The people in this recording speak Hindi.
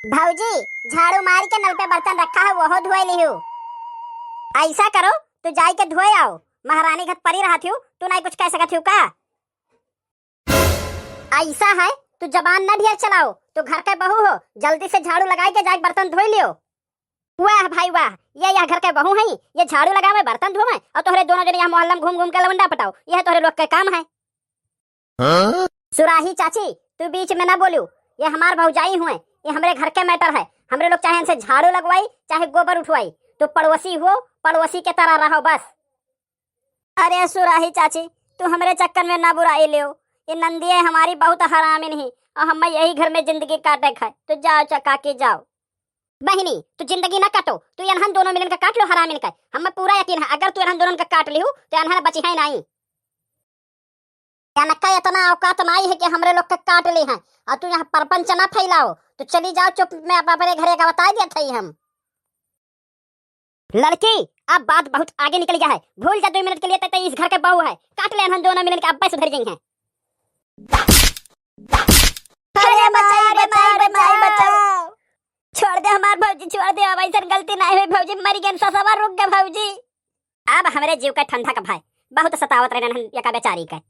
भाऊजी झाड़ू मार के नल पे बर्तन रखा है वो धोए लियो। ऐसा करो तू जाई के धोए आओ। महारानी घर परी रहा थी तू नहीं कुछ कह सकत थी का? ऐसा है तू जबान न ढेर चलाओ। तू घर के बहू हो, जल्दी से झाड़ू लगाई के जाके बर्तन धोई लियो। वाह भाई वाह, ये यहाँ घर के बहू है, ये झाड़ू लगावे बर्तन धोवे और तोहरे दोनों जने यहाँ मोहल्ला में घूम घूम के लवंडा पटाओ। यह तोहरे लोग के काम है। सुराही चाची तू बीच में ना बोलू, ये हमार भौजाई हुए, ये हमरे घर के मैटर है। हमरे लोग चाहे इनसे झाड़ू लगवाई चाहे गोबर उठवाई, तो पड़ोसी हो पड़ोसी के तरह रहो बस। अरे सुराही चाची तू हमरे चक्कर में ना बुराई लियो। ये नंदी हमारी बहुत हरामी नहीं और हम यही घर में जिंदगी काटे खाए। तो जाओ चका के जाओ। बहनी तू जिंदगी ना काटो, तू इन्हन दोनों मिलन का काट लो हरामी का। हमें पूरा यकीन है अगर तू इन्हन दोनों का काट लियो तो इन्हन बची है नहीं। नक्का इतना औकात नहीं है कि हमरे लोग के काट ली हैं और तू यहाँ परपंच ना फैलाओ। तो चली जाओ चुप, मैं अपने घरे का बता दिया था हम। लड़की अब बात बहुत आगे निकल गया है, भूल जा 2 मिनट के लिए तक इस घर के बहू है। काट ले हम दोनों मिनट के अब्बा सुधर गई हैं। अरे बचाओ छोड़ दे हमार भौजी, छोड़ दे। अब ऐसा गलती नहीं हुई भौजी, मरी गई ससवा रुक गए भौजी। अब हमरे जीव का ठंडा का भाई बहुत सतावत रहन या का बेचारी का।